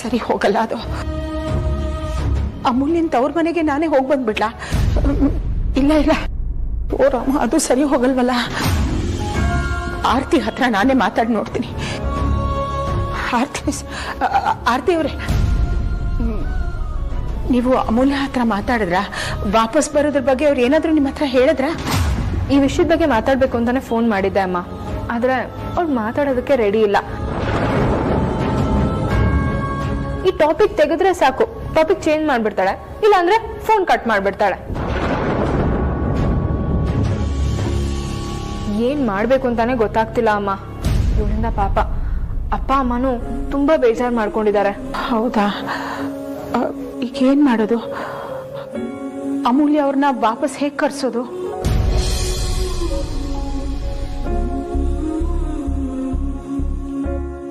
ಸರಿ ಹೋಗಲ್ಲ ಅದು. ಅಮೂಲ್ಯನ್ ತವ್ರ ಮನೆಗೆ ನಾನೇ ಹೋಗಿ ಬಂದ್ಬಿಡ್ಲಾ? ಇಲ್ಲ ಇಲ್ಲ, ಓ ರಾಮ, ಅದು ಸರಿ ಹೋಗಲ್ವಲ್ಲ. ಆರ್ತಿ ಹತ್ರ ನಾನೇ ಮಾತಾಡಿ ನೋಡ್ತೀನಿ. ಆರ್ತಿ ಅವರೇ, ನೀವು ಅಮೂಲ್ಯ ಹತ್ರ ಮಾತಾಡಿದ್ರ? ವಾಪಸ್ ಬರೋದ್ರ ಬಗ್ಗೆ ಅವ್ರು ಏನಾದ್ರು ನಿಮ್ಮ ಹತ್ರ ಹೇಳಿದ್ರ? ಈ ವಿಷಯದ ಬಗ್ಗೆ ಮಾತಾಡ್ಬೇಕು ಅಂತಾನೆ ಫೋನ್ ಮಾಡಿದ್ದೆ ಅಮ್ಮ, ಆದ್ರೆ ಅವ್ಳು ಮಾತಾಡೋದಕ್ಕೆ ರೆಡಿ ಇಲ್ಲ. ಈ ಟಾಪಿಕ್ ತೆಗೆದ್ರೆ ಸಾಕು, ಟಾಪಿಕ್ ಚೇಂಜ್ ಮಾಡ್ಬಿಡ್ತಾಳೆ, ಇಲ್ಲ ಅಂದ್ರೆ ಫೋನ್ ಕಟ್ ಮಾಡ್ಬಿಡ್ತಾಳೆ. ಏನ್ ಮಾಡ್ಬೇಕು ಅಂತಾನೆ ಗೊತ್ತಾಗ್ತಿಲ್ಲ ಅಮ್ಮ. ಇವಳಿಂದ ಪಾಪ ಅಪ್ಪ ಅಮ್ಮನೂ ತುಂಬಾ ಬೇಜಾರು ಮಾಡ್ಕೊಂಡಿದ್ದಾರೆ. ಹೌದಾ? ಈಗ ಏನ್ ಮಾಡೋದು? ಅಮೂಲ್ಯ ಅವ್ರನ್ನ ವಾಪಸ್ ಹೇಗ್ ಕರ್ಸೋದು?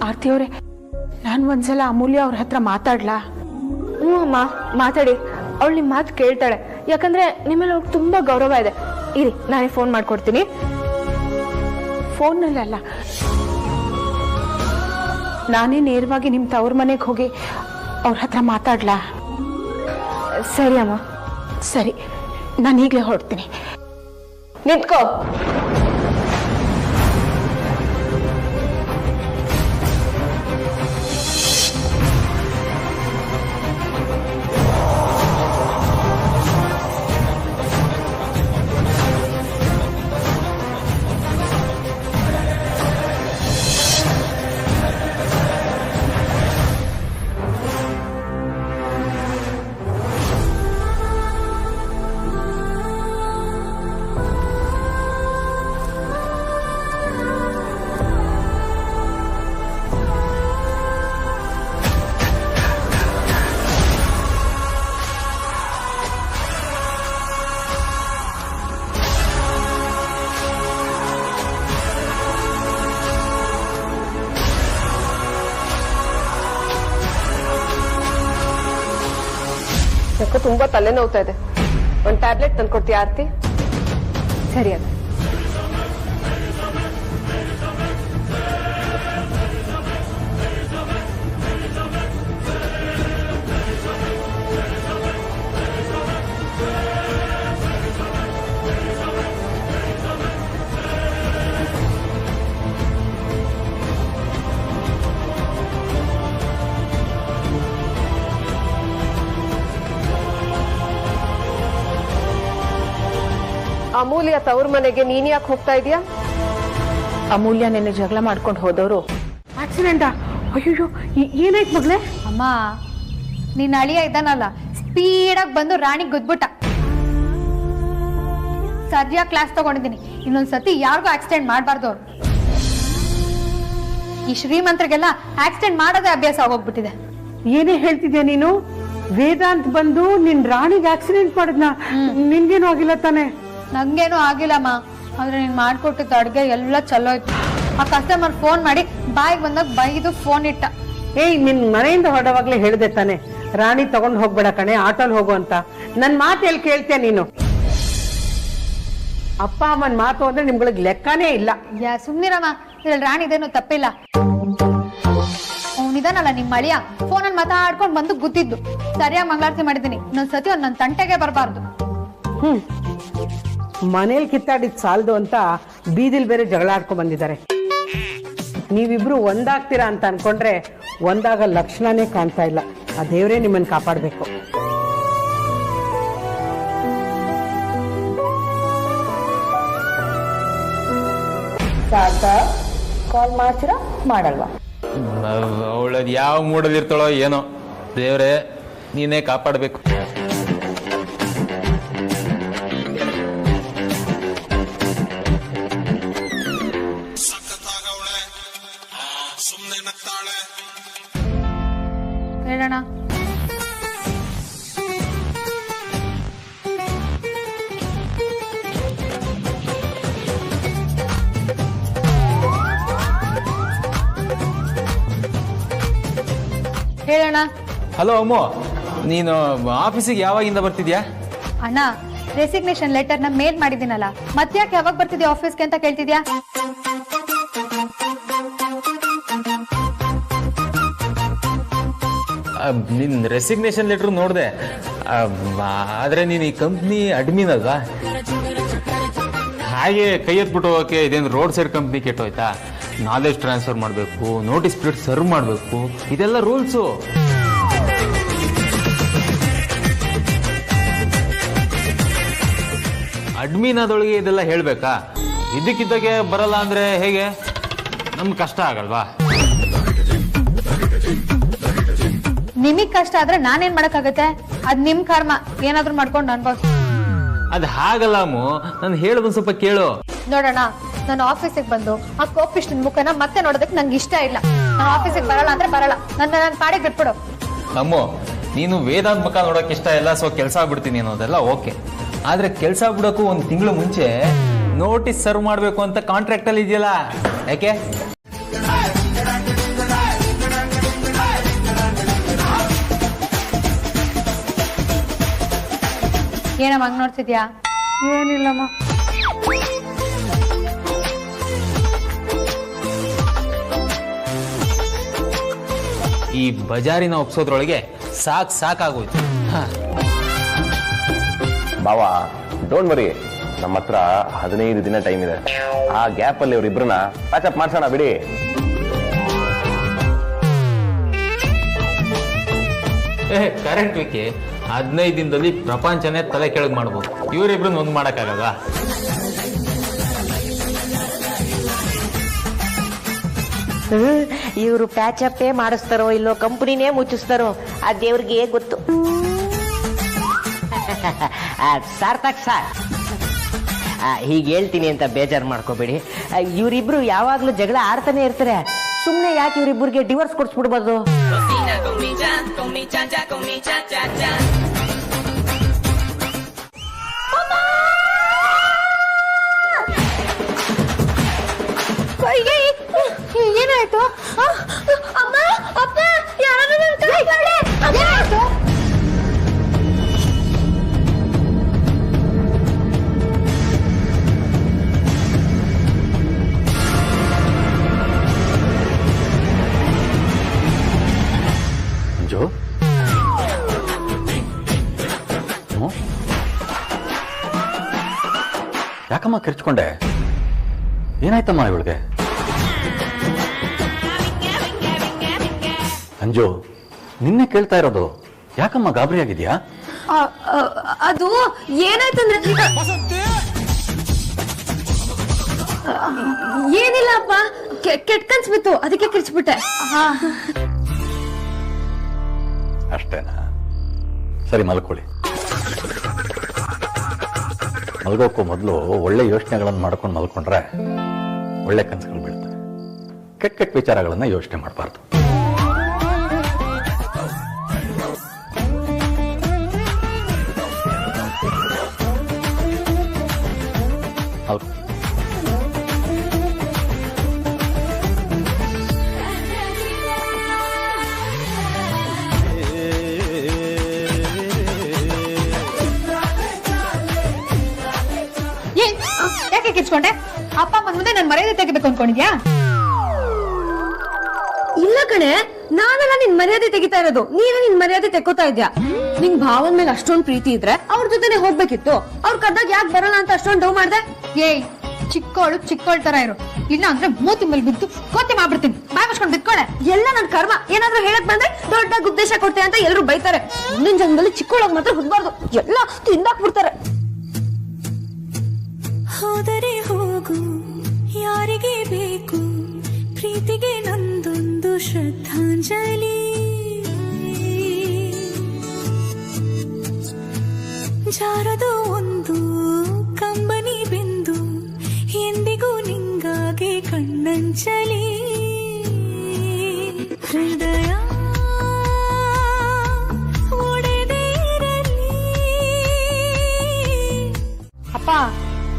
ಆರ್ತಿ ಅವರೇ, ನಾನು ಒಂದ್ಸಲ ಅಮೂಲ್ಯ ಅವ್ರ ಹತ್ರ ಮಾತಾಡ್ಲಾ? ಹ್ಞೂ ಅಮ್ಮ, ಮಾತಾಡಿ. ಅವಳು ನಿಮ್ಮ ಮಾತು ಕೇಳ್ತಾಳೆ, ಯಾಕಂದ್ರೆ ನಿಮ್ಮಲ್ಲಿ ಅವ್ರಿಗೆ ತುಂಬಾ ಗೌರವ ಇದೆ. ಇರಿ, ನಾನೇ ಫೋನ್ ಮಾಡ್ಕೊಡ್ತೀನಿ. ಫೋನ್ನಲ್ಲ, ನಾನೇ ನೇರವಾಗಿ ನಿಮ್ಮ ತವ್ರ ಮನೆಗೆ ಹೋಗಿ ಅವ್ರ ಹತ್ರ ಮಾತಾಡ್ಲಾ? ಸರಿ ಅಮ್ಮ. ಸರಿ, ನಾನು ಈಗಲೇ ಹೊರಡ್ತೀನಿ. ನಿಂತ್ಕೋ. ಯಾಕೋ ತುಂಬಾ ತಲೆ ನೋವ್ತಾ ಇದೆ. ಒಂದು ಟ್ಯಾಬ್ಲೆಟ್ ತಂದ್ಕೊಡ್ತೀಯ ಆರ್ತಿ? ಸರಿ ಅದ. ಅಮೂಲ್ಯ ತವ್ರ ಮನೆಗೆ ನೀನ್ ಯಾಕೆ ಹೋಗ್ತಾ ಇದೀಯಾ? ಅಮೂಲ್ಯ ನಿನ್ನೆ ಜಗಳ ಮಾಡ್ಕೊಂಡು ಹೋದವರು ಆಕ್ಸಿಡೆಂಟಾ? ಅಯ್ಯೋ, ಏನಾಯ್ತು ಮಗಳೇ? ಅಮ್ಮ, ನಿನ್ನ ಅಳಿಯ ಇದ್ದಾನಲ್ಲ, ಸ್ಪೀಡಾಗಿ ಬಂದು ರಾಣಿಗೆ ಗುದ್ಬಿಟ್ಟ. ಸರಿಯಾಗಿ ಕ್ಲಾಸ್ ತಗೊಂಡಿದ್ದೀನಿ, ಇನ್ನೊಂದ್ಸತಿ ಯಾರಿಗೂ ಆಕ್ಸಿಡೆಂಟ್ ಮಾಡಬಾರ್ದು. ಈ ಶ್ರೀಮಂತರಿಗೆಲ್ಲ ಆಕ್ಸಿಡೆಂಟ್ ಮಾಡೋದೇ ಅಭ್ಯಾಸ ಆಗೋಗ್ಬಿಟ್ಟಿದೆ. ಏನೇ ಹೇಳ್ತಿದ್ಯಾ ನೀನು? ವೇದಾಂತ್ ಬಂದು ನಿನ್ ರಾಣಿಗೆ ಆಕ್ಸಿಡೆಂಟ್ ಮಾಡಿದ್ನ? ನಿನ್ಗೇನು ಆಗಿಲ್ಲ ತಾನೆ? ನಂಗೇನು ಆಗಿಲ್ಲಮ್ಮ, ಆದ್ರೆ ನೀನ್ ಮಾಡ್ಕೊಟ್ಟಿದ್ದ ಅಡ್ಗೆ ಎಲ್ಲ ಚಲೋ ಇತ್ತು. ಆ ಕಸ್ಟಮರ್ ಫೋನ್ ಮಾಡಿ ಬಾಯಿಗೆ ಬಂದಾಗ ಬೈದು ಫೋನ್ ಇಟ್ಟ. ಏಯ್, ನಿನ್ ಮನೆಯಿಂದ ಹೊರಡವಾಗ್ಲೇ ಹೇಳಿದೆ ತಾನೆ ರಾಣಿ ತಗೊಂಡ್ ಹೋಗ್ಬೇಡ ಕಣೆ, ಆಟೋಲ್ ಹೋಗು ಅಂತ. ನನ್ ಮಾತು ಎಲ್ಲಿ ಕೇಳ್ತೀಯ ನೀನು? ಅಪ್ಪ ಅಮ್ಮನ್ ಮಾತು ಅಂದ್ರೆ ನಿಮ್ಗಳಿಗೆ ಲೆಕ್ಕನೇ ಇಲ್ಲ. ಸುಮ್ನಿರಮ್ಮ, ಇದ್ರಲ್ಲಿ ರಾಣಿದೇನು ತಪ್ಪಿಲ್ಲ. ಅವನಿದಾನಲ್ಲ ನಿಮ್ಮ ಅಳಿಯ, ಫೋನಲ್ಲಿ ಮಾತಾಡ್ಕೊಂಡು ಬಂದು ಗುದ್ದಿದ್ದು. ಸರಿಯಾಗಿ ಮಂಗಳಾರತಿ ಮಾಡಿದ್ದೀನಿ, ಇನ್ನೊಂದ್ಸತಿ ಅವ್ನು ನನ್ನ ತಂಟೆಗೆ ಬರಬಾರ್ದು. ಮನೇಲಿ ಕಿತ್ತಾಡಿದ್ ಸಾಲದು ಅಂತ ಬೀದಿಲ್ ಬೇರೆ ಜಗಳ ಆಡ್ಕೊಂಡ್ ಬಂದಿದ್ದಾರೆ. ನೀವಿಬ್ರು ಒಂದಾಗ್ತೀರಾ ಅಂತ ಅನ್ಕೊಂಡ್ರೆ ಒಂದಾಗ ಲಕ್ಷಣನೇ ಕಾಣ್ತಾ ಇಲ್ಲ. ಆ ದೇವ್ರೇ ನಿಮ್ಮನ್ನ ಕಾಪಾಡ್ಬೇಕು. ಕಾಲ್ ಮಾಡ್ತೀರಾ ಮಾಡಲ್ವಾ? ಅವಳದ್ ಯಾವ ಮೂಡಲ್ಲಿ ಇರ್ತಾಳೋ ಏನೋ, ದೇವ್ರೆ ನೀನೇ ಕಾಪಾಡ್ಬೇಕು. ಹೇಳೋಣ. ಹೇಳೋಣ. ಹಲೋ ಅಮ್ಮು, ನೀನು ಆಫೀಸಿಗೆ ಯಾವಾಗಿಂದ ಬರ್ತಿದ್ಯಾ? ಅಣ್ಣ, ರೆಸಿಗ್ನೇಷನ್ ಲೆಟರ್ನ ಮೇಲ್ ಮಾಡಿದ್ದೀನಲ್ಲ, ಮತ್ತ್ಯಾಕೆ ಯಾವಾಗ ಬರ್ತಿದ್ಯಾ ಆಫೀಸ್ಗೆ ಅಂತ ಕೇಳ್ತಿದ್ಯಾ? ನಿನ್ನ ರೆಸಿಗ್ನೇಷನ್ ಲೆಟ್ರ್ ನೋಡಿದೆ, ಆದರೆ ನೀನು ಈ ಕಂಪ್ನಿ ಅಡ್ಮಿನ್ ಅಲ್ವಾ? ಹಾಗೆ ಕೈ ಎತ್ಬಿಟ್ಟು ಹೋಗೋಕ್ಕೆ ಇದೇನು ರೋಡ್ ಸೈಡ್ ಕಂಪ್ನಿ ಕೆಟ್ಟೋಯ್ತಾ? ನಾಲೆಜ್ ಟ್ರಾನ್ಸ್ಫರ್ ಮಾಡಬೇಕು, ನೋಟಿಸ್ ಪೀರಿಯಡ್ ಸರ್ವ್ ಮಾಡಬೇಕು, ಇದೆಲ್ಲ ರೂಲ್ಸು. ಅಡ್ಮಿನ್ ಆದೊಳಗೆ ಇದೆಲ್ಲ ಹೇಳಬೇಕಾ? ಇದಕ್ಕಿದ್ದಾಗೆ ಬರಲ್ಲ ಅಂದರೆ ಹೇಗೆ? ನಮ್ಗೆ ಕಷ್ಟ ಆಗಲ್ವಾ? ನಿಮಗ್ ಕಷ್ಟ ಆದ್ರೆ ನಾನೇನ್ ಮಾಡಕ್ಕಾಗತ್ತೆ? ಅದ್ ನಿಮ್ ಕರ್ಮ, ಏನಾದ್ರು ಮಾಡ್ಕೊಂಡು ಅನ್ಬೋದು. ಅದು ಹಾಗಲ್ಲ ಅಮ್ಮು, ನಾನು ಹೇಳೋದು ಸ್ವಲ್ಪ ಕೇಳು. ನೋಡೋಣ, ನಾನು ಆಫೀಸಿಗೆ ಬಂದು ಆ ಕೋಪಿಷ್ಟಿನ ಮುಖನ ಮತ್ತೆ ನೋಡೋದಕ್ಕೆ ನಂಗೆ ಇಷ್ಟ ಇಲ್ಲ. ನಾನು ಆಫೀಸಿಗೆ ಬರಲ್ಲ ಅಂದ್ರೆ ಬರಲ್ಲ, ನನ್ನ ಪಾಡಿಗೆ ಬಿಟ್ಬಿಡು. ಅಮ್ಮು, ನೀನು ವೇದಾಂತ ಮುಖ ನೋಡೋಕೆ ಇಷ್ಟ ಇಲ್ಲ, ಸೊ ಕೆಲಸ ಬಿಡ್ತೀನಿ ಅನ್ನೋದೆಲ್ಲ ಓಕೆ. ಆದ್ರೆ ಕೆಲಸ ಬಿಡೋಕ್ಕೂ ಒಂದು ತಿಂಗಳು ಮುಂಚೆ ನೋಟಿಸ್ ಸರ್ವ್ ಮಾಡಬೇಕು ಅಂತ ಕಾಂಟ್ರಾಕ್ಟ್ ಅಲ್ಲಿ ಇದೆಯಲ್ಲ, ಯಾಕೆ? ಏನಮ್ಮ ಹಂಗ್ ನೋಡ್ತಿದ್ಯಾ? ಏನಿಲ್ಲಮ್ಮ. ಈ ಬಜಾರಿನ ಒಪ್ಸೋದ್ರೊಳಗೆ ಸಾಕಾಗೋಯ್ತು. ಬಾವ, ಡೋಂಟ್ ವರಿ, ನಮ್ಮ ಹತ್ರ 15 ದಿನ ಟೈಮ್ ಇದೆ. ಆ ಗ್ಯಾಪ್ ಅಲ್ಲಿ ಇವ್ರಿಬ್ರನ್ನ ಪ್ಯಾಚಪ್ ಮಾಡ್ಸೋಣ ಬಿಡಿ. ಕರೆಕ್ಟ್ ವಿಕಿ, 15 ದಿನದಲ್ಲಿ ಪ್ರಪಂಚನೇ ತಲೆ ಕೆಳಗೆ ಮಾಡ್ಬೋದು. ಇವರಿಬ್ರನ್ನ ಒಂದ್ ಮಾಡಕ್ಕಾಗಲ್ವಾ? ಇವರು ಪ್ಯಾಚಪ್ಪೇ ಮಾಡಿಸ್ತಾರೋ ಇಲ್ಲೋ ಕಂಪನಿನೇ ಮುಚ್ಚಿಸ್ತಾರೋ ಆ ದೇವ್ರಿಗೆ ಗೊತ್ತು. ಸಾರ್ಥಕ್ ಸರ್, ಹೀಗೆ ಹೇಳ್ತೀನಿ ಅಂತ ಬೇಜಾರು ಮಾಡ್ಕೋಬೇಡಿ. ಇವರಿಬ್ರು ಯಾವಾಗ್ಲೂ ಜಗಳ ಆಡ್ತಾನೆ ಇರ್ತಾರೆ. ಸುಮ್ಮನೆ ಯಾಕೆ ಇವರಿಬ್ಬರಿಗೆ ಡಿವೋರ್ಸ್ ಕೊಡ್ಸ್ಬಿಡ್ಬೋದು? ಏನಾಯ್ತು? ಅಮ್ಮ, ಅಪ್ಪ, ಏನಾಯ್ತು? ಅಂಜು, ಯಾಕಮ್ಮ ಕಿರ್ಚ್ಕೊಂಡೆ? ಏನಾಯ್ತಮ್ಮ ಇವಳಿಗೆ? ಅಂಜು, ನಿನ್ನೆ ಕೇಳ್ತಾ ಇರೋದು, ಯಾಕಮ್ಮ ಗಾಬರಿ ಆಗಿದ್ಯಾ? ಅದು ಏನಾಯ್ತಂದ್ರೆ ಏನಿಲ್ಲ ಅಪ್ಪ, ಕೆಟ್ಟ ಕನ್ಸ್ ಬಿತ್ತು, ಅದಕ್ಕೆ ಕಿರ್ಚ್ಬಿಟ್ಟೆ. ಅಷ್ಟೇನಾ? ಸರಿ, ಮಲ್ಕೊಳ್ಳಿ. ಮಲ್ಗೋಕ್ಕೂ ಮೊದಲು ಒಳ್ಳೆ ಯೋಚನೆಗಳನ್ನು ಮಾಡ್ಕೊಂಡು ಮಲ್ಕೊಂಡ್ರೆ ಒಳ್ಳೆ ಕನಸುಗಳು ಬೀಳ್ತವೆ. ಕೆಟ್ಟ ವಿಚಾರಗಳನ್ನ ಯೋಚನೆ ಮಾಡಬಾರ್ದು. ಯಾಕೆ ಕಿಚ್ಕೊಂಡೆ? ಅಪ್ಪ ಅಮ್ಮನ ಮುಂದೆ ನನ್ ಮರ್ಯಾದೆ ತೆಗಿಬೇಕು ಅನ್ಕೊಂಡಿದ್ಯಾ? ಇಲ್ಲ ಕಣೆ, ನಾನೆಲ್ಲ ನಿನ್ ಮರ್ಯಾದೆ ತೆಗಿತಾ ಇರೋದು, ನೀವೇ ನಿನ್ ಮರ್ಯಾದೆ ತೆಕ್ಕೋತಾ ಇದ್ಯಾ. ನಿಂಗ್ ಭಾವನ್ ಮೇಲೆ ಅಷ್ಟೊಂದ್ ಪ್ರೀತಿ ಇದ್ರೆ ಅವ್ರ ಜೊತೆನೆ ಹೋಗ್ಬೇಕಿತ್ತು. ಅವ್ರ ಕದ್ದಾಗ ಯಾಕೆ ಬರಲ್ಲ ಅಂತ ಅಷ್ಟೊಂದ್ ಡೌ ಮಾಡ್ದೆ? ಏಯ್, ಚಿಕ್ಕೋಳ್ ತರ ಇರು, ಇಲ್ಲ ಅಂದ್ರೆ ಮೂತಿ ಮೇಲೆ ಬಿದ್ದು ಕೋತಿ ಮಾಡ್ಬಿಡ್ತೀನಿ. ಬಾಯ್ ಮುಚ್ಕೊಂಡ್ ಬಿತ್ಕೊಳೆ. ಎಲ್ಲ ನನ್ ಕರ್ಮ. ಏನಾದ್ರೂ ಹೇಳಕ್ ಬಂದ್ರೆ ದೊಡ್ಡ ಉದ್ದೇಶ ಕೊಡ್ತೆ ಅಂತ ಎಲ್ರು ಬೈತಾರೆ. ಮುಂದಿನ ಜನ್ಮದಲ್ಲಿ ಚಿಕ್ಕೋಳಗ್ ಮಾತ್ರ ಹುಡ್ಬಾರ್ದು, ಎಲ್ಲ ತಿಂದಾಕ್ಬಿಡ್ತಾರೆ. ಹೋದರೆ ಹೋಗು, ಯಾರಿಗೆ ಬೇಕು ಪ್ರೀತಿಗೆ ನಂದೊಂದು ಶ್ರದ್ಧಾಂಜಲಿ. ಜಾರದು ಒಂದು ಕಂಬನಿ ಬಿಂದು, ಎಂದಿಗೂ ನಿಂಗಾಗೆ ಕಣ್ಣಂಚಲಿ. ಹೃದಯ ಒಡೆದೇ ಇರಲಿ. ಅಪ್ಪ,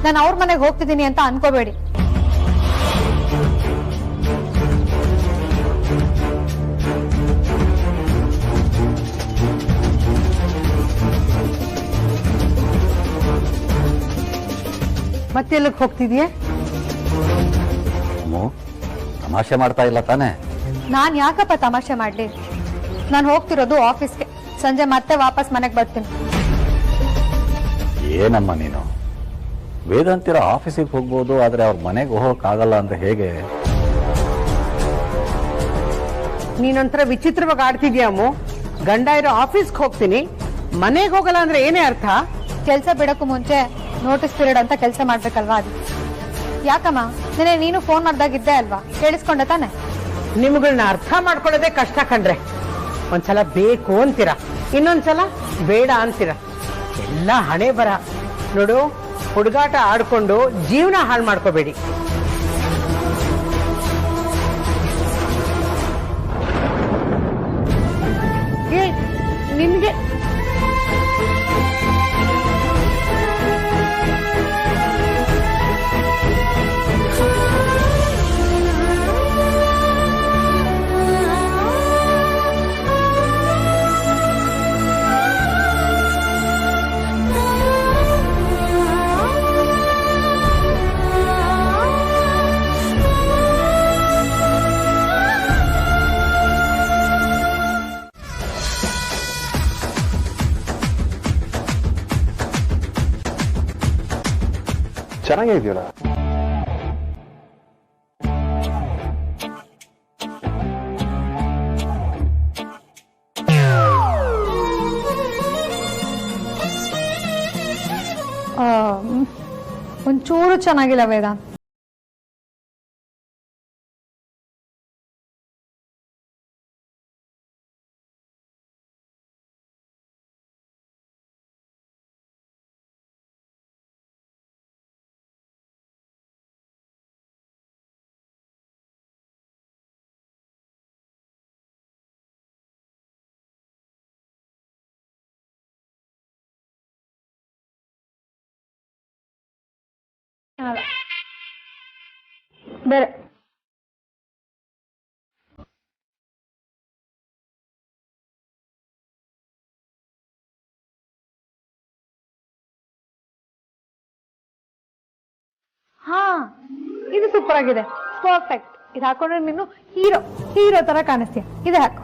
ನಾನು ಅವ್ರ ಮನೆಗೆ ಹೋಗ್ತಿದ್ದೀನಿ ಅಂತ ಅನ್ಕೋಬೇಡಿ. ಮತ್ತೆಲ್ಲಕ್ಕೆ ಹೋಗ್ತಿದ್ಯಾ? ತಮಾಷೆ ಮಾಡ್ತಾ ಇಲ್ಲ ತಾನೆ? ನಾನ್ ಯಾಕಪ್ಪ ತಮಾಷೆ ಮಾಡ್ಲಿ? ನಾನು ಹೋಗ್ತಿರೋದು ಆಫೀಸ್ಗೆ. ಸಂಜೆ ಮತ್ತೆ ವಾಪಸ್ ಮನೆಗೆ ಬರ್ತೀನಿ. ಏನಮ್ಮ ನೀನು ವೇದಾಂತಿರ ಆಫೀಸಿಗೆ ಹೋಗ್ಬೋದು, ಆದ್ರೆ ಅವ್ರ ಮನೆಗೆ ಹೋಗೋಕ್ಕಾಗಲ್ಲ ಅಂದ್ರೆ ಹೇಗೆ? ನೀನೊಂಥರ ವಿಚಿತ್ರವಾಗಿ ಆಡ್ತಿದ್ಯಾಮು. ಗಂಡ ಇರೋ ಆಫೀಸ್ಗೆ ಹೋಗ್ತೀನಿ, ಮನೆಗೆ ಹೋಗಲ್ಲ ಅಂದ್ರೆ ಏನೇ ಅರ್ಥ? ಕೆಲಸ ಬಿಡಕ್ಕೂ ಮುಂಚೆ ನೋಟಿಸ್ ಪೀರಿಯಡ್ ಅಂತ ಕೆಲಸ ಮಾಡ್ಬೇಕಲ್ವಾ? ಅದು ಯಾಕಮ್ಮ ನೆನೆ ನೀನು ಫೋನ್ ಮಾಡ್ದಾಗಿದ್ದೆ ಅಲ್ವಾ, ಕೇಳಿಸ್ಕೊಂಡೆ ತಾನೆ? ನಿಮ್ಗಳನ್ನ ಅರ್ಥ ಮಾಡ್ಕೊಳ್ಳೋದೇ ಕಷ್ಟ ಕಣ್ರೆ. ಒಂದ್ಸಲ ಬೇಕು ಅಂತೀರ, ಇನ್ನೊಂದ್ಸಲ ಬೇಡ ಅಂತೀರ. ಎಲ್ಲ ಹಣೆ ಬರ. ನೋಡು, ಹುಡುಗಾಟ ಆಡ್ಕೊಂಡು ಜೀವನ ಹಾಳು ಮಾಡ್ಕೋಬೇಡಿ. ನಿಮ್ಗೆ ಚೆನ್ನಾಗೇ ಇದೆಯಲ್ಲ. ಒಂಚೂರು ಚೆನ್ನಾಗಿಲ್ಲ ವೇದಾಂತ್. ಬೇರೆ ಹಾ, ಇದು ಸೂಪರ್ ಆಗಿದೆ, ಪರ್ಫೆಕ್ಟ್. ಇದು ಹಾಕೊಂಡ್ರೆ ನೀನು ಹೀರೋ ತರ ಕಾಣಿಸ್ತೀಯ. ಇದೆ ಹಾಕು.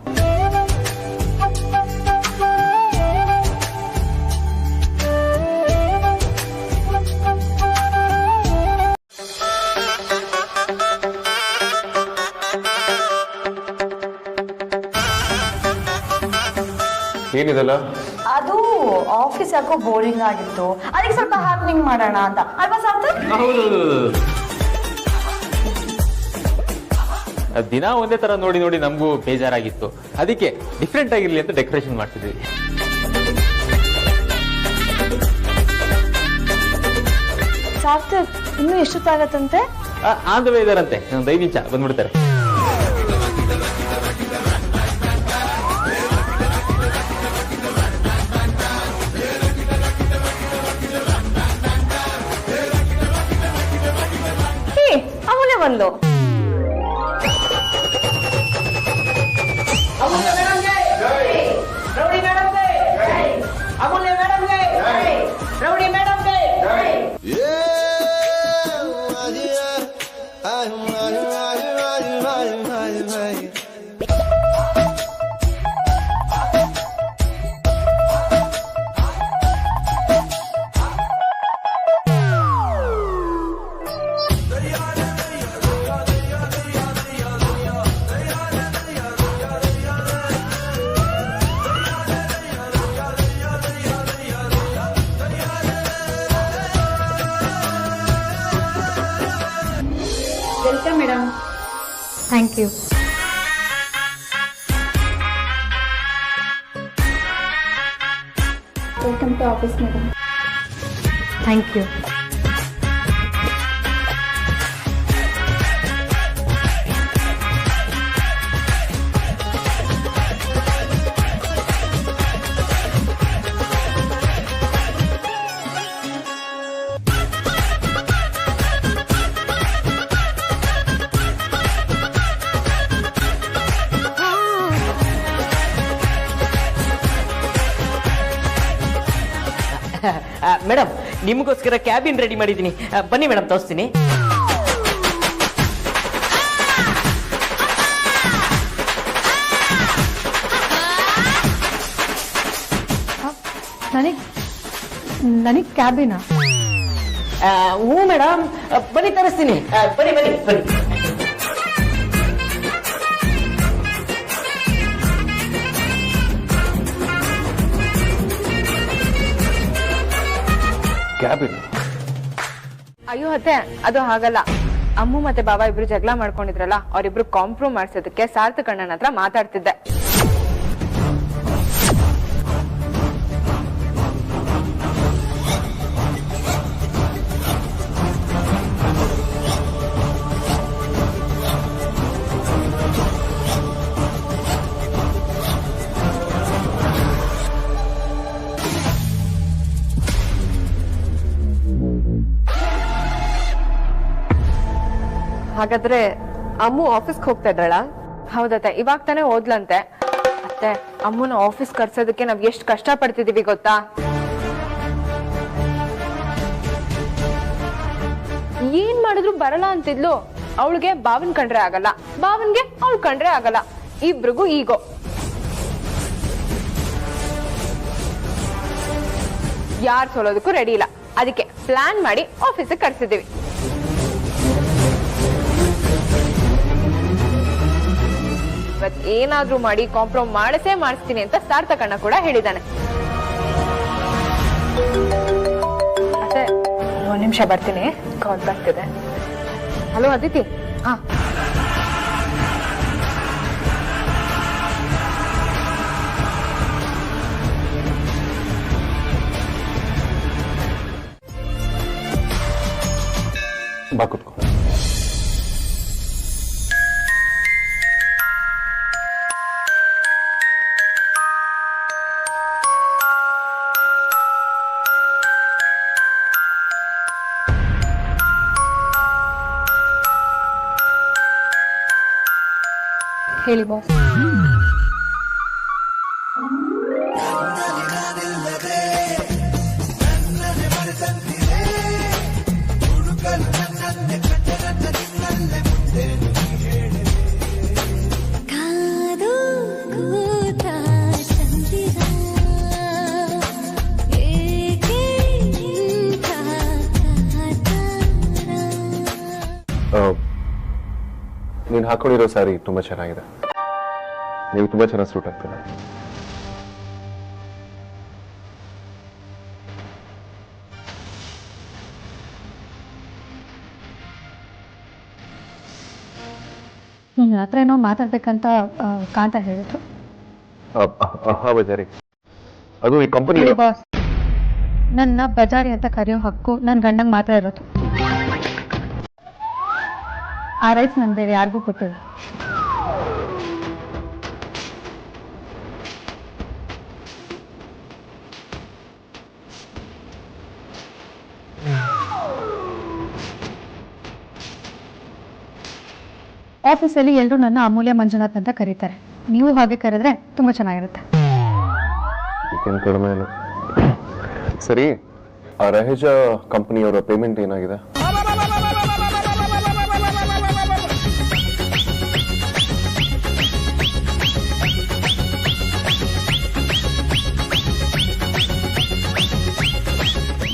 ಏನಿದೆಲ್ಲ? ಅದು ಆಫೀಸ್ ಯಾಕೋ ಬೋರಿಂಗ್ ಆಗಿತ್ತು, ಅದಕ್ಕೆ ಸ್ವಲ್ಪ ಹ್ಯಾಪನಿಂಗ್ ಮಾಡೋಣ ಅಂತ ಅಲ್ವಾ ಸಾರ್ಥಕ್? ದಿನ ಒಂದೇ ತರ ನೋಡಿ ನೋಡಿ ನಮಗೂ ಬೇಜಾರಾಗಿತ್ತು, ಅದಕ್ಕೆ ಡಿಫ್ರೆಂಟ್ ಆಗಿರ್ಲಿ ಅಂತ ಡೆಕೋರೇಷನ್ ಮಾಡ್ತಿದ್ವಿ. ಸಾರ್ಥಕ್ ಇನ್ನೂ ಎಷ್ಟೊತ್ತಾಗತ್ತಂತೆ? ಆನ್ ದ ವೇ ಇದಾರಂತೆ, ಒಂದು 5 ನಿಮಿಷ ಬಂದ್ಬಿಡ್ತಾರೆ. ಅಮೂಲ್ಯ ಬಂದು welcome madam. Thank you. Welcome to office madam. Thank you. Madam, ನಿಮಗೋಸ್ಕರ ಕ್ಯಾಬಿನ್ ರೆಡಿ ಮಾಡಿದ್ದೀನಿ, ಬನ್ನಿ ಮೇಡಮ್ ತೋರಿಸ್ತೀನಿ. ನನಗ್ ಕ್ಯಾಬಿನ ಹ್ಞೂ ಮೇಡಮ್, ಬನ್ನಿ ತರಿಸ್ತೀನಿ. ಬನ್ನಿ ಬನ್ನಿ ಬನ್ನಿ. ಕ್ಯಾಬಿನ್? ಅಯ್ಯೋ ಅತ್ತೆ, ಅದು ಹಾಗಲ್ಲ. ಅಮ್ಮು ಮತ್ತೆ ಬಾಬಾ ಇಬ್ರು ಜಗಳ ಮಾಡ್ಕೊಂಡಿದ್ರಲ್ಲ, ಅವ್ರಿಬ್ರು ಕಾಂಪ್ರೂವ್ ಮಾಡ್ಸೋದಕ್ಕೆ ಸಾರ್ಥಕ್ ಅಣ್ಣನ ಹತ್ರ ಮಾತಾಡ್ತಿದ್ದೆ. ಹಾಗಾದ್ರೆ ಅಮ್ಮು ಆಫೀಸ್ಗೆ ಹೋಗ್ತಾ ಇದ್ದಾಳ? ಹೌದತ್ತೆ, ಇವಾಗ ತಾನೇ ಓದ್ಲಂತೆ. ಅತ್ತೆ, ಅಮ್ಮನ ಆಫೀಸ್ ಕರ್ಸೋದಕ್ಕೆ ನಾವ್ ಎಷ್ಟು ಕಷ್ಟ ಪಡ್ತಿದೀವಿ ಗೊತ್ತಾ? ಏನ್ ಮಾಡಿದ್ರು ಬರಲ್ಲ ಅಂತಿದ್ಲು. ಅವಳಿಗೆ ಬಾವನ್ ಕಂಡ್ರೆ ಆಗಲ್ಲ, ಬಾವನ್ಗೆ ಅವಳು ಕಂಡ್ರೆ ಆಗಲ್ಲ. ಇಬ್ರಿಗೂ ಈಗೋ. ಯಾರು ಸೋಲೋದಕ್ಕೂ ರೆಡಿ ಇಲ್ಲ. ಅದಕ್ಕೆ ಪ್ಲಾನ್ ಮಾಡಿ ಆಫೀಸಿಗೆ ಕರ್ಸಿದೀವಿ. ಇವತ್ತು ಏನಾದ್ರೂ ಮಾಡಿ ಕಾಂಪ್ರಮೈಸ್ ಮಾಡಿಸ್ತೀನಿ ಅಂತ ಸಾರ್ಥಕ್ ಅಣ್ಣ ಕೂಡ ಹೇಳಿದಾನೆ. ಮತ್ತೆ ಒಂದ್ ನಿಮಿಷ ಬರ್ತೀನಿ, ಕಾಲ್ ಬರ್ತಿದೆ. ಹಲೋ ಅದಿತಿ. ಹಾ, ಬಾ ಕೂತ್ಕೋ. ಹೇಳಿ ಬಾಸ್. ಕಾದು ಕೂತ ಚಂದಿರ ಏಕೆ ಇಂಥ ಕಾತರ. ನೀನು ಹಾಕೊಂಡಿರೋ ಸ್ಯಾರಿ ತುಂಬಾ ಚೆನ್ನಾಗಿದೆ. ನೀವು ತುಂಬಾ ಚೆನ್ನಾಗಿ ಸೂಟ್ ಆಗ್ತೀರ. ನಿನ್ನ ಹತ್ರ ಏನೋ ಮಾತಾಡ್ಬೇಕಂತ ಕಾಂತ ಹೇಳಿದ್ರು. ಹಾ ಬಜಾರಿ, ಅದು ಈ ಕಂಪನಿ. ಬಾಸ್, ನನ್ನ ಬಜಾರಿ ಅಂತ ಕರೆಯೋ ಹಕ್ಕು ನನ್ನ ಗಂಡಂಗೆ ಮಾತ್ರ ಇರೋದು. ಆ ರೈಟ್ಸ್ ನಾನು ಬೇರೆ ಯಾರಿಗೂ ಕೊಟ್ಟಿಲ್ಲ. ಆಫೀಸಲ್ಲಿ ಎಲ್ಲರೂ ನನ್ನ ಅಮೂಲ್ಯ ಮಂಜುನಾಥ್ ಅಂತ ಕರೀತಾರೆ. ನೀವು ಹಾಗೆ ಕರೆದ್ರೆ ತುಂಬಾ ಚೆನ್ನಾಗಿರುತ್ತೆ. ಕಡಿಮೆ ಇಲ್ಲ. ಸರಿ, ಆ ರಹೇಜ ಕಂಪನಿಯವರ ಪೇಮೆಂಟ್ ಏನಾಗಿದೆ?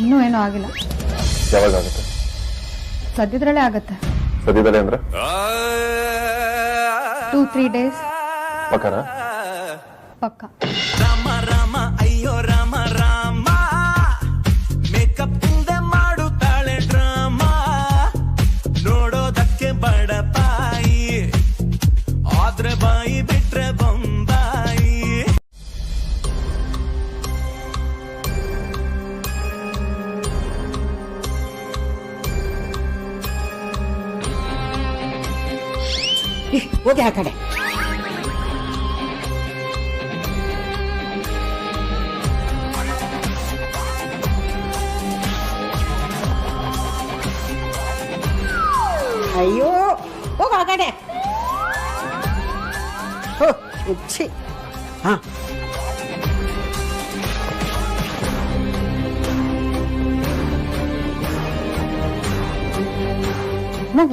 ಇನ್ನೂ ಏನೂ ಆಗಿಲ್ಲ. ಯಾವಾಗ ಆಗುತ್ತೆ? ಸದ್ಯದ್ರಲ್ಲೇ ಆಗುತ್ತೆ. ಸದ್ಯದಲ್ಲೇ ಅಂದ್ರೆ 2-3 days. ಪಕ್ಕನಾ? ಪಕ್ಕ. ರಾಮ ರಾಮ ಅಯ್ಯೋ ರಾಮ ರಾಮ, ಮೇಕಪ್ ಇಲ್ದೆ ಮಾಡುತ್ತಾಳೆ ಡ್ರಾಮಾ, ನೋಡೋದಕ್ಕೆ ಬಡಪಾಯಿ, ಆದ್ರೆ ಬಾಯಿ ಬಿಟ್ರೆ ಬೊಂಬಾಯಿ. ಹೋಗಿ ಆ ಕಡೆ. ಅಯ್ಯೋ, ಹೋಗ ಆ ಕಡೆ. ಹಾ,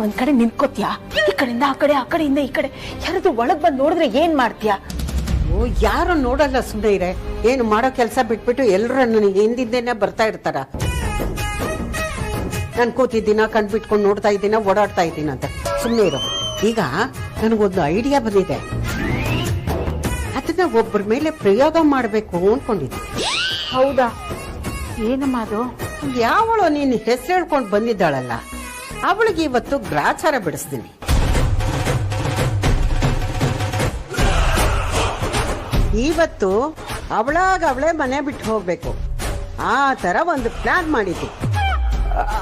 ಒಂದ್ ಕಡೆ ನಿಂತ್ಕೋತ್ಯಾ? ಈ ಕಡೆಯಿಂದ ಆ ಕಡೆ, ಆ ಕಡೆಯಿಂದ ಈ ಕಡೆ, ಯಾರಾದ್ರೂ ಒಳಗ್ ಬಂದ್ ನೋಡಿದ್ರೆ ಏನ್ ಮಾಡ್ತೀಯಾ? ಯಾರು ನೋಡಲ್ಲ ಸುಮ್ಮನೆ ಇರೆ. ಏನು ಮಾಡೋ ಕೆಲಸ ಬಿಟ್ಬಿಟ್ಟು ಎಲ್ಲರೂ ನನ್ನ ಹಿಂದಿಂದೇನೆ ಬರ್ತಾ ಇರ್ತಾರ. ನಾನು ಕೂತಿದ್ದೀನ ಕಣ್ಬಿಟ್ಕೊಂಡು ನೋಡ್ತಾ ಇದ್ದೀನ ಓಡಾಡ್ತಾ ಇದ್ದೀನ ಅಂತ ಸುಮ್ಮನೆ ಇರೋ. ಈಗ ನನಗೊಂದು ಐಡಿಯಾ ಬಂದಿದೆ, ಅದನ್ನ ಒಬ್ಬರ ಮೇಲೆ ಪ್ರಯೋಗ ಮಾಡಬೇಕು ಅನ್ಕೊಂಡಿದ್ದೆ. ಹೌದಾ? ಏನಮ್ಮ ಅದು? ಯಾವಳು ನೀನು ಹೆಸರು ಹೇಳ್ಕೊಂಡು ಬಂದಿದ್ದಾಳಲ್ಲ, ಅವಳಿಗೆ ಇವತ್ತು ಗ್ರಾಚಾರ ಬಿಡಿಸ್ತೀನಿ. ಇವತ್ತು ಅವಳೇ ಮನೆ ಬಿಟ್ಟು ಹೋಗ್ಬೇಕು, ಆ ತರ ಒಂದು ಪ್ಲಾನ್ ಮಾಡಿದ್ದೆ.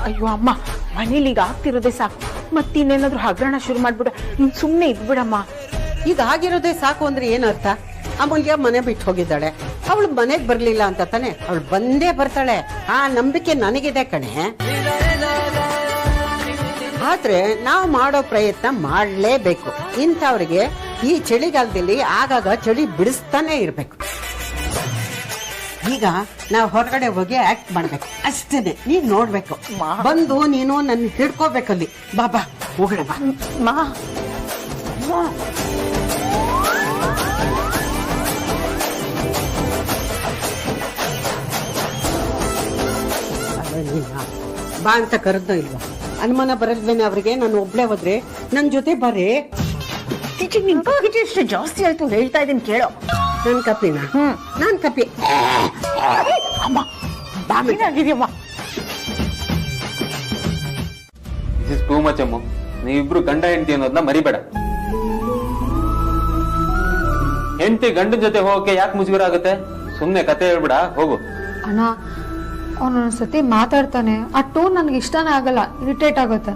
ಅಯ್ಯೋ ಅಮ್ಮ, ಮನೇಲಿ ಈಗ ಆಗ್ತಿರೋದೇ ಸಾಕು, ಮತ್ತಿನ್ನೇನಾದ್ರೂ ಹಗರಣ ಶುರು ಮಾಡ್ಬಿಡ. ನೀನ್ ಸುಮ್ನೆ ಇದ್ಬಿಡಮ್ಮ. ಈಗ ಆಗಿರೋದೇ ಸಾಕು ಅಂದ್ರೆ ಏನರ್ಥ? ಅಮೂಲ್ಯ ಮನೆ ಬಿಟ್ಟು ಹೋಗಿದ್ದಾಳೆ, ಅವಳು ಮನೆಗ್ ಬರ್ಲಿಲ್ಲ ಅಂತ ತಾನೆ, ಅವಳು ಬಂದೇ ಬರ್ತಾಳೆ, ಆ ನಂಬಿಕೆ ನನಗಿದೆ ಕಣೆ. ಆದ್ರೆ ನಾವು ಮಾಡೋ ಪ್ರಯತ್ನ ಮಾಡ್ಲೇಬೇಕು. ಇಂಥವ್ರಿಗೆ ಈ ಚಳಿಗಾಲದಲ್ಲಿ ಆಗಾಗ ಚಳಿ ಬಿಡಿಸ್ತಾನೆ ಇರ್ಬೇಕು. ಈಗ ನಾವು ಹೊರಗಡೆ ಹೋಗಿ ಆಕ್ಟ್ ಮಾಡ್ಬೇಕು ಅಷ್ಟೇನೆ. ನೀನ್ ನೋಡ್ಬೇಕು, ಬಂದು ನೀನು ನನ್ನ ಹಿಡ್ಕೋಬೇಕಲ್ಲಿ. ಬಾಬಾ ಹೋಗೋಣ ಬಾ. ಮಾ ಬಾ ಅಂತ ಕರೆದ್ನೋ ಇಲ್ವಾ? ಅನುಮಾನ ಬರಲ್ವೇನೆ ಅವ್ರಿಗೆ? ನಾನು ಒಬ್ಳೆ ಹೋದ್ರೆ ನನ್ ಜೊತೆ ಬರ್ರಿ. ಎಷ್ಟು ಜಾಸ್ತಿ ಆಯ್ತು ಹೇಳ್ತಾ ಇದೀನಿ ಕೇಳೋ. ನನ್ ಕಪಿನ? ನಾನ್ ಕಪಿ ಅಮ್ಮ. ಆಗಿದೆಯಮ್ಮ. ದಿಸ್ ಇಸ್ ಟೂ ಮಚ್ ಅಮ್ಮ. ನೀವಿಬ್ರು ಗಂಡ ಹೆಂಡತಿ ಅನ್ನೋದನ್ನ ಮರಿಬೇಡ. ಹೆಂಡತಿ ಗಂಡನ ಜೊತೆ ಹೋಗಕ್ಕೆ ಯಾಕೆ ಮುಜುಗರ ಆಗುತ್ತೆ? ಸುಮ್ನೆ ಕತೆ ಹೇಳ್ಬಿಡ, ಹೋಗು. ಅಣ್ಣ ಅವನೊಂದ್ಸತಿ ಮಾತಾಡ್ತಾನೆ, ಆ ಟೋನ್ ನನ್ಗೆ ಇಷ್ಟನೇ ಆಗಲ್ಲ, ಇರಿಟೇಟ್ ಆಗುತ್ತೆ.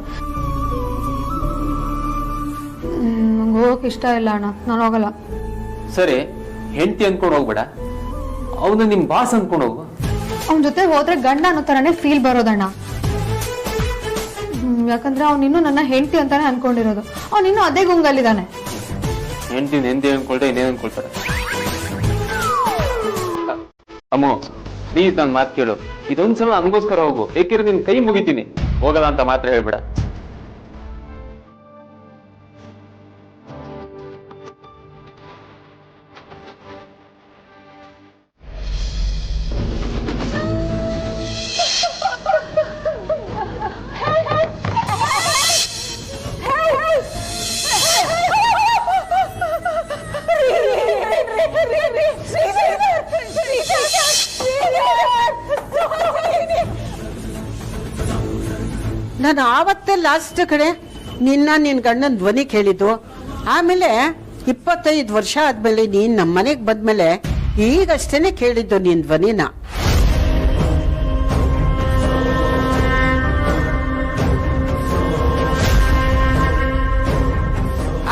ನಂಗೆ ಹೋಗಕ್ ಇಷ್ಟ ಇಲ್ಲ ಅಣ್ಣ, ನಾನು ಹೋಗಲ್ಲ. ಸರಿ, ಹೆಂಡತಿ ಅನ್ಕೊಂಡು ಹೋಗ್ಬೇಡ, ಅವನು ನಿಮ್ ಬಾಸ್ ಅನ್ಕೊಂಡು ಹೋಗು. ಅವನ ಜೊತೆ ಹೋದ್ರೆ ಗಂಡ ಅನ್ನೋ ತರನೇ ಫೀಲ್ ಬರೋದಣ್ಣ. ಯಾಕಂದ್ರೆ ಅವನಿನ್ನೂ ನನ್ನ ಹೆಂಡತಿ ಅಂತಾನೆ ಅನ್ಕೊಂಡಿರೋದು, ಅವನಿನ್ನೂ ಅದೇ ಗುಂಗಲ್ಲಿದ್ದಾನೆ. ಹೆಂಡತಿ ಅನ್ಕೊಳ್ತಾರೆ, ಇನ್ನೇನ್ ಅನ್ಕೊಳ್ತಾರೆ. ಅಮ್ಮು ಪ್ಲೀಸ್ ನನ್ ಮಾತು ಕೇಳು, ಇದೊಂದ್ಸಲ ನನ್ಗೋಸ್ಕರ ಹೋಗು, ಏಕೆಂದ್ರೆ ನಿನ್ ಕೈ ಮುಗಿತೀನಿ. ಹೋಗಲ್ಲ ಅಂತ ಮಾತ್ರ ಹೇಳ್ಬೇಡ. ನಾನು ಆವತ್ತೇ ಲಾಸ್ಟ್ ಕಡೆ ನಿನ್ ಗಂಡನ ಧ್ವನಿ ಕೇಳಿದ್ದು. ಆಮೇಲೆ 25 ವರ್ಷ ಆದ್ಮೇಲೆ ನೀನ್ ನಮ್ಮ ಮನೆಗ್ ಬಂದ್ಮೇಲೆ ಈಗಷ್ಟೇನೆ ಕೇಳಿದ್ದು ನಿನ್ ಧ್ವನಿನ.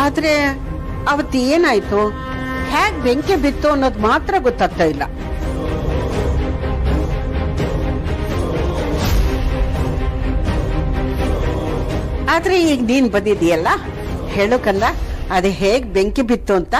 ಆದ್ರೆ ಅವತ್ತು ಏನಾಯ್ತು, ಹೇಗ್ ಬೆಂಕಿ ಬಿತ್ತು ಅನ್ನೋದು ಮಾತ್ರ ಗೊತ್ತಾಗ್ತಾ ಇಲ್ಲ. ಆದ್ರೆ ಈಗ ನೀನ್ ಬಂದಿದೀಯಲ್ಲ, ಹೇಳು ಕಂದ, ಅದೇ ಹೇಗ್ ಬೆಂಕಿ ಬಿತ್ತು ಅಂತ.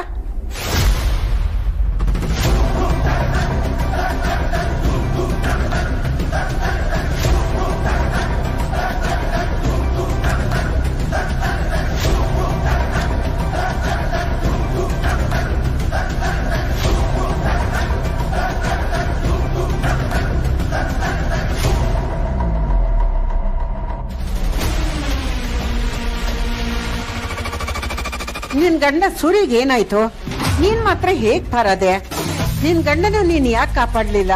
ನಿನ್ ಗಂಡ ಸೂರಿಗೆ ಏನಾಯ್ತು? ನೀನ್ ಮಾತ್ರ ಹೇಗ್ ಪಾರದೆ? ನಿನ್ ಗಂಡನ ನೀನ್ ಯಾಕೆ ಕಾಪಾಡ್ಲಿಲ್ಲ?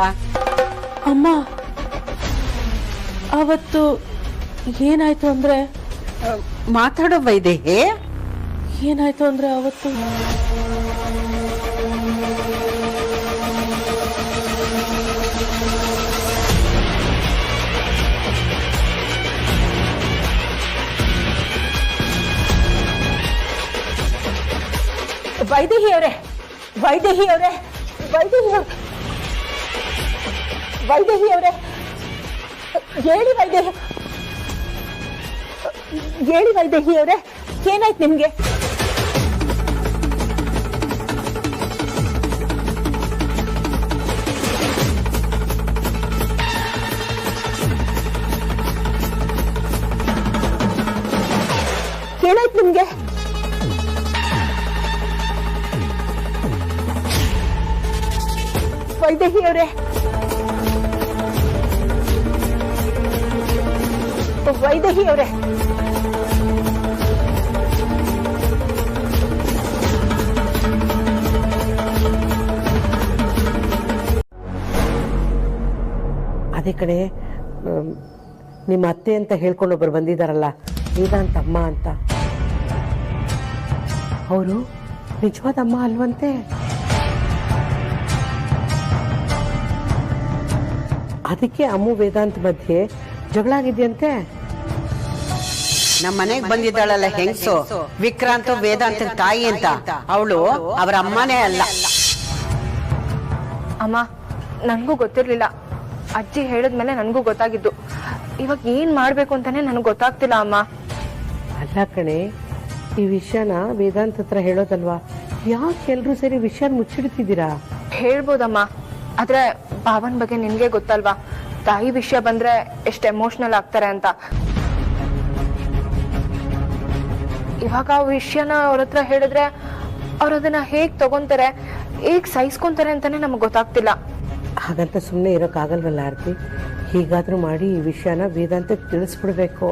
ಅಮ್ಮ, ಅವತ್ತು ಏನಾಯ್ತು ಅಂದ್ರೆ, ಮಾತಾಡೋ ವೈದೇಹಿ, ಏನಾಯ್ತು ಅಂದ್ರೆ ಅವತ್ತು ವೈದೇಹಿ ಅವರೇ, ವೈದೇಹಿ ಅವರೇ, ವೈದೇಹಿ ಅವರೇ, ವೈದೇಹಿ ಅವರೇ, ಹೇಳಿ ವೈದೇಹಿ, ಹೇಳಿ ವೈದೇಹಿ ಅವರೇ, ಏನಾಯ್ತು ನಿಮ್ಗೆ? ಏನಾಯ್ತು ನಿಮ್ಗೆ? ವೈದೇಹಿ ಅವರೇ, ವೈದೇಹಿ ಅವರೇ, ಅದೇ ಕಡೆ ನಿಮ್ಮ ಅತ್ತೆ ಅಂತ ಹೇಳ್ಕೊಂಡೊಬ್ರು ಬಂದಿದ್ದಾರಲ್ಲ, ವೇದಾಂತ ಅಮ್ಮ ಅಂತ, ಅವರು ನಿಜವಾದ ಅಮ್ಮ ಅಲ್ವಂತೆ. ಅದಕ್ಕೆ ಅಮ್ಮು ವೇದಾಂತ್ ಮಧ್ಯೆ ಜಗಳ ಆಗಿದೆಯಂತೆ. ನಮ್ಮ ಮನೆಗೆ ಬಂದಿದ್ದಾಳಲ್ಲ ಹೆಂಗಸು, ವಿಕ್ರಾಂತ್ ವೇದಾಂತ ತಾಯಿ ಅಂತ, ಅವಳು ಅವರ ಅಮ್ಮನೇ ಅಲ್ಲ. ಅಮ್ಮ, ನನ್ಗೂ ಗೊತ್ತಿರ್ಲಿಲ್ಲ. ಅಜ್ಜಿ ಹೇಳಿದ್ಮೇಲೆ ನನ್ಗೂ ಗೊತ್ತಾಗಿದ್ದು. ಇವಾಗ ಏನ್ ಮಾಡ್ಬೇಕು ಅಂತಾನೆ ನನಗೆ ಗೊತ್ತಾಗ್ತಿಲ್ಲ ಅಮ್ಮ. ಅಲ್ಲ ಕಣೆ, ಈ ವಿಷಯನ ವೇದಾಂತ್ ಹತ್ರ ಹೇಳೋದಲ್ವಾ? ಯಾಕೆ ಎಲ್ರೂ ಸೇರಿ ವಿಷಯ ಮುಚ್ಚಿಡ್ತಿದ್ದೀರಾ? ಹೇಳ್ಬೋದಮ್ಮ, ಆದ್ರೆ ಭಾವನ್ ಬಗ್ಗೆ ನಿನ್ಗೆ ಗೊತ್ತಲ್ವಾ, ತಾಯಿ ವಿಷಯ ಬಂದ್ರೆ ಎಷ್ಟು ಎಮೋಷನಲ್ ಆಗ್ತಾರೆ ಅಂತ. ಇವಾಗ ಆ ವಿಷಯನ ಅವ್ರ ಹತ್ರ ಹೇಳಿದ್ರೆ ಅವ್ರ ಅದನ್ನ ಹೇಗ್ ತಗೊಂತಾರೆ, ಹೇಗ್ ಸಹಿಸ್ಕೊಂತಾರೆ ಅಂತಾನೆ ನಮಗ್ ಗೊತ್ತಾಗ್ತಿಲ್ಲ. ಹಾಗಂತ ಸುಮ್ಮನೆ ಇರೋಕ್ಕಾಗಲ್ವಲ್ಲ ಆರ್ತಿ? ಹೀಗಾದ್ರೂ ಮಾಡಿ ಈ ವಿಷಯನ ವೇದಾಂತ ತಿಳಿಸ್ಬಿಡ್ಬೇಕು.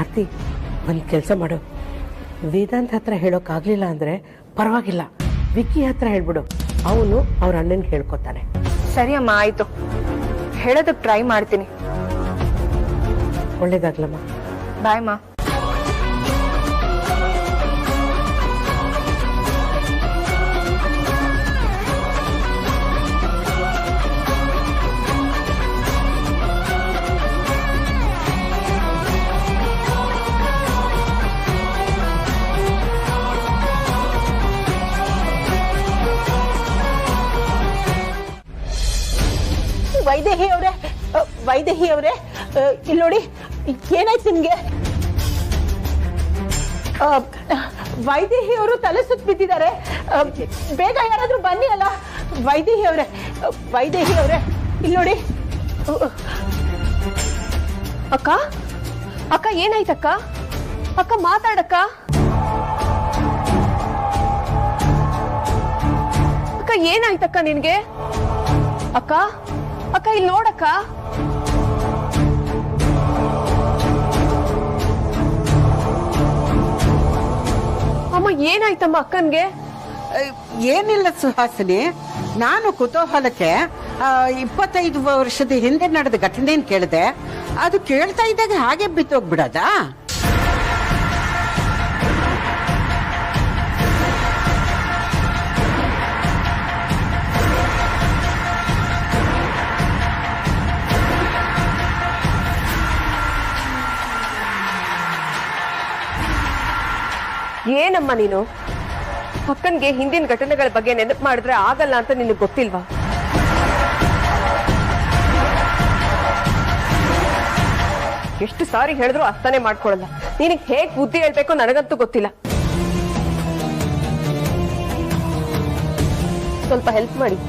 ಆರ್ತಿ, ಒಂದು ಕೆಲಸ ಮಾಡು, ವೇದಾಂತ್ ಹತ್ರ ಹೇಳೋಕ್ಕಾಗ್ಲಿಲ್ಲ ಅಂದ್ರೆ ಪರವಾಗಿಲ್ಲ, ವಿಕ್ಕಿ ಹತ್ರ ಹೇಳ್ಬಿಡು, ಅವನು ಅವ್ರ ಅಣ್ಣನ್ ಹೇಳ್ಕೊತಾನೆ. ಸರಿ ಅಮ್ಮ, ಆಯ್ತು, ಹೇಳೋದಕ್ ಟ್ರೈ ಮಾಡ್ತೀನಿ. ಒಳ್ಳೇದಾಗ್ಲಮ್ಮ. ಬಾಯ್ ಅಮ್ಮ. ವೈದೇಹಿ ಅವರೇ, ವೈದೇಹಿ ಅವರೇ, ಇಲ್ಲಿ ನೋಡಿ, ಏನಾಯ್ತು ನಿಮ್ಗೆ? ವೈದೇಹಿ ಅವರು ತಲೆ ಸುತ್ತ ಬಿದ್ದಿದ್ದಾರೆ, ಬೇಗ ಯಾರಾದ್ರೂ ಬನ್ನಿ ಅಲ್ಲ. ವೈದೇಹಿ ಅವರೇ, ವೈದೇಹಿ ಅವರೇ, ಇಲ್ಲಿ ನೋಡಿ. ಅಕ್ಕ, ಅಕ್ಕ ಏನಾಯ್ತಕ್ಕ? ಅಕ್ಕ ಮಾತಾಡಕ್ಕ. ಅಕ್ಕ ಏನಾಯ್ತಕ್ಕ ನಿನ್ಗೆ? ಅಕ್ಕ, ಅಕ್ಕ ಇಲ್ಲಿ ನೋಡಕ್ಕ. ಅಮ್ಮ ಏನಾಯ್ತಮ್ಮ ಅಕ್ಕನ್ಗೆ? ಏನಿಲ್ಲ ಸುಹಾಸಿನಿ, ನಾನು ಕುತೂಹಲಕ್ಕೆ 25 ವರ್ಷದ ಹಿಂದೆ ನಡೆದ ಘಟನೆಯನ್ನು ಕೇಳಿದೆ. ಅದು ಕೇಳ್ತಾ ಇದ್ದಾಗ ಹಾಗೆ ಬಿತ್ತೋಗ್ಬಿಡೋದಾ? ಏನಮ್ಮ ನೀನು? ಅಕ್ಕನ್ಗೆ ಹಿಂದಿನ ಘಟನೆಗಳ ಬಗ್ಗೆ ನೆನಪು ಮಾಡಿದ್ರೆ ಆಗಲ್ಲ ಅಂತ ನಿನಗೆ ಗೊತ್ತಿಲ್ವಾ? ಎಷ್ಟು ಸಾರಿ ಹೇಳಿದ್ರು ಅರ್ಥನೇ ಮಾಡ್ಕೊಳಲ್ಲ. ನಿನಗೆ ಹೇಗ್ ಬುದ್ಧಿ ಹೇಳ್ಬೇಕು ನನಗಂತೂ ಗೊತ್ತಿಲ್ಲ. ಸ್ವಲ್ಪ ಹೆಲ್ಪ್ ಮಾಡಿ.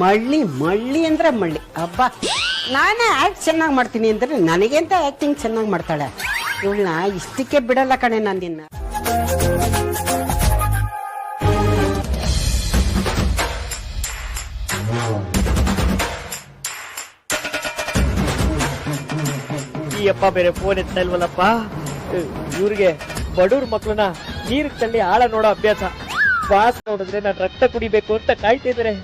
ಮಳ್ಳಿ ಮಳ್ಳಿ ಅಂದ್ರೆ ಮಳ್ಳಿ. ಅಬ್ಬಾ, ನಾನೇ ಆಕ್ಟ್ ಚೆನ್ನಾಗಿ ಮಾಡ್ತೀನಿ ಅಂದ್ರೆ ನನಗೆಂತ ಆಕ್ಟಿಂಗ್ ಚೆನ್ನಾಗಿ ಮಾಡ್ತಾಳೆ. ಇವಳನ್ನ ಇಷ್ಟಕ್ಕೆ ಬಿಡಲ್ಲ ಕಣೆ ನಾನು ನಿನ್ನ. ಈ ಅಪ್ಪ ಬೇರೆ ಫೋನ್ ಎತ್ತಾ ಇಲ್ವಲ್ಲಪ್ಪ. ಇವ್ರಿಗೆ ಬಡವ್ರ ಮಕ್ಳನ್ನ ನೀರಿಗೆ ತಳ್ಳಿ ಆಳ ನೋಡೋ ಅಭ್ಯಾಸ. ಬಾಸ್ ನೋಡಿದ್ರೆ ನಾನು ರಕ್ತ ಕುಡಿಬೇಕು ಅಂತ ಕಾಯ್ತಿದ್ದಾರೆ.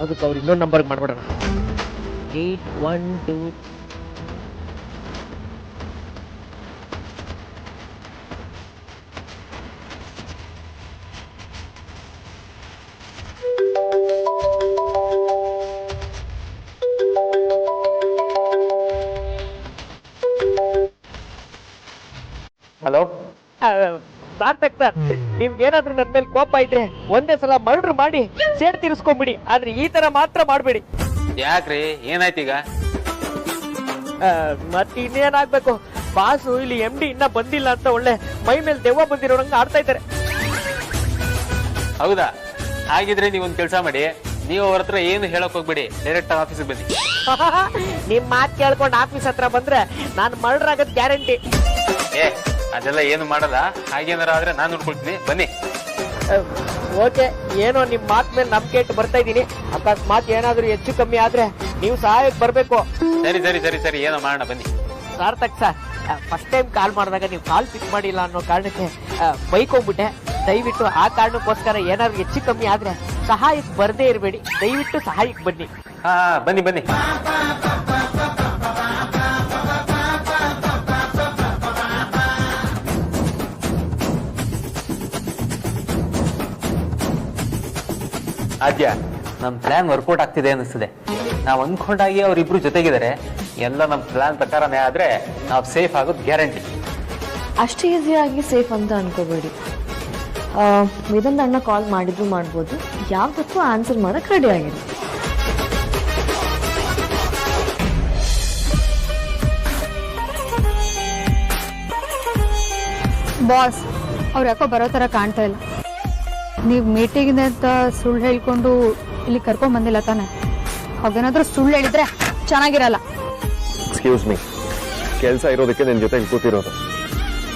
ಅದಕ್ಕೆ ಅವ್ರು ಇನ್ನೊಂದು ನಂಬರ್ಗೆ ಮಾಡ್ಬಿಡೋಣ. 812. ಹಲೋ ಸಾರ್ಥಕ್ ಸರ್, ನಿಮ್ಗೇನಾದ್ರೂ ನನ್ ಮೇಲೆ ಕೋಪ ಇದ್ರೆ ಒಂದೇ ಸಲ ಮರ್ಡರ್ ಮಾಡಿ ಸೇಡ್ ತೀರಿಸ್ಕೊಂಬಿಡಿ, ಆದ್ರೆ ಈ ತರ ಮಾತ್ರ ಮಾಡ್ಬೇಡಿ. ಯಾಕ್ರಿ ಏನಾಯ್ತೀಗ? ಮತ್ತೆ ಇನ್ನೇನಾಗ್ಬೇಕು, ಬಾಸು ಇಲ್ಲಿ MD ಇನ್ನ ಬಂದಿಲ್ಲ ಅಂತ ಒಳ್ಳೆ ಮೈ ಮೇಲೆ ದೆವ್ವ ಬಂದಿರೋಂಗ ಆಡ್ತಾ ಇದ್ದಾರೆ. ಹೌದಾ? ಹಾಗಿದ್ರೆ ನೀವೊಂದ್ ಕೆಲಸ ಮಾಡಿ, ನೀವು ಅವ್ರ ಹತ್ರ ಏನು ಹೇಳಕ್ ಹೋಗ್ಬೇಡಿ, ಡೈರೆಕ್ಟ್ ಆಫೀಸಿಗೆ ಬನ್ನಿ. ನಿಮ್ ಮಾತ್ ಕೇಳ್ಕೊಂಡು ಆಫೀಸ್ ಹತ್ರ ಬಂದ್ರೆ ನಾನು ಮರ್ಡರ್ ಆಗದ್ ಗ್ಯಾರಂಟಿ. ಅದೆಲ್ಲ ಏನು ಮಾಡಲ್ಲ, ಹಾಗೇನಾರ ಆದ್ರೆ ನಾನು ನೋಡ್ಕೊಳ್ತೀನಿ, ಬನ್ನಿ. ಓಕೆ, ಏನೋ ನಿಮ್ ಮಾತ್ ಮೇಲೆ ನಂಬಿಕೆ ಇಟ್ಟು ಬರ್ತಾ ಇದೀನಿ. ಅಕಸ್ಮಾತ್ ಏನಾದ್ರೂ ಹೆಚ್ಚು ಕಮ್ಮಿ ಆದ್ರೆ ನೀವು ಸಹಾಯಕ್ಕೆ ಬರ್ಬೇಕು. ಸರಿ ಸರಿ ಸರಿ ಸರಿ, ಏನೋ ಮಾಡೋಣ ಬನ್ನಿ. Sarthak sir, first time call ಮಾಡಿದಾಗ ನೀವು ಕಾಲ್ ಪಿಕ್ ಮಾಡಿಲ್ಲ ಅನ್ನೋ ಕಾರಣಕ್ಕೆ ಬೈಕ್ ಹೋಗ್ಬಿಟ್ಟೆ. ದಯವಿಟ್ಟು ಆ ಕಾರಣಕ್ಕೋಸ್ಕರ ಏನಾದ್ರು ಹೆಚ್ಚು ಕಮ್ಮಿ ಆದ್ರೆ ಸಹಾಯಕ್ಕೆ ಬರ್ದೇ ಇರಬೇಡಿ, ದಯವಿಟ್ಟು ಸಹಾಯಕ್ಕೆ ಬನ್ನಿ. ಹಾ ಬನ್ನಿ ಬನ್ನಿ. ಆದ್ಯ, ನಮ್ ಪ್ಲಾನ್ ವರ್ಕೌಟ್ ಆಗ್ತಿದೆ ಅನಿಸ್ತದೆ. ನಾವ್ ಅನ್ಕೊಂಡಾಗಿ ಅವ್ರಿಬ್ರು ಜೊತೆಗಿದ್ದಾರೆ. ಎಲ್ಲ ನಮ್ ಪ್ಲಾನ್ ಪ್ರಕಾರನೇ ಆದ್ರೆ ನಾವ್ ಸೇಫ್ ಆಗೋದು ಗ್ಯಾರಂಟಿ. ಅಷ್ಟು ಈಸಿಯಾಗಿ ಸೇಫ್ ಅಂತ ಅನ್ಕೋಬೇಡಿ. ವೇದಾಂತ್ ಅಣ್ಣ ಕಾಲ್ ಮಾಡಿದ್ರು ಮಾಡ್ಬೋದು, ಯಾವ್ದಕ್ಕೂ ಆನ್ಸರ್ ಮಾಡಕ್ ರೆಡಿ ಆಗಿರಿ. ಬಾಸ್, ಅವ್ರು ಯಾಕೋ ಬರೋ ತರ ಕಾಣ್ತಾ ಇಲ್ಲ. ನೀವು ಮೀಟಿಂಗ್ ಅಂತ ಸುಳ್ಳು ಹೇಳ್ಕೊಂಡು ಇಲ್ಲಿ ಕರ್ಕೊಂಡ್ ಬಂದಿಲ್ಲ ತಾನೆ? ಅವೇನಾದ್ರೂ ಸುಳ್ಳು ಹೇಳಿದ್ರೆ ಚೆನ್ನಾಗಿರಲ್ಲ. ಎಕ್ಸ್ಕ್ಯೂಸ್ ಮೀ, ಕೆಲಸ ಇರೋದಕ್ಕೆ ನಿನ್ ಜೊತೆ ಕೂತಿರೋದು,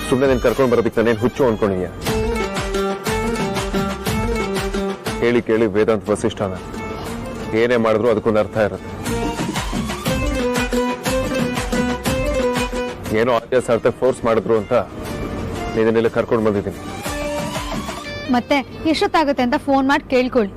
ಸುಮ್ಮನೆ ನೀನ್ ಕರ್ಕೊಂಡ್ ಬರೋದಕ್ಕೆ ನಾನೇನ್ ಹುಚ್ಚು ಅನ್ಕೊಂಡಿದ್ಯಾ? ಕೇಳಿ ಕೇಳಿ ವೇದಾಂತ್ ವಸಿಷ್ಠನ ಏನೇ ಮಾಡಿದ್ರು ಅದಕ್ಕೊಂದು ಅರ್ಥ ಇರುತ್ತೆ. ಏನೋ ಆದ್ಯ ಸಾರ್ಥ ಫೋರ್ಸ್ ಮಾಡಿದ್ರು ಅಂತ ನೀನೆಲ್ಲ ಕರ್ಕೊಂಡು ಬಂದಿದ್ದೀನಿ. ಮತ್ತೆ ಎಷ್ಟೊತ್ತಾಗುತ್ತೆ ಅಂತ ಫೋನ್ ಮಾಡಿ ಕೇಳ್ಕೊಳ್ಳಿ.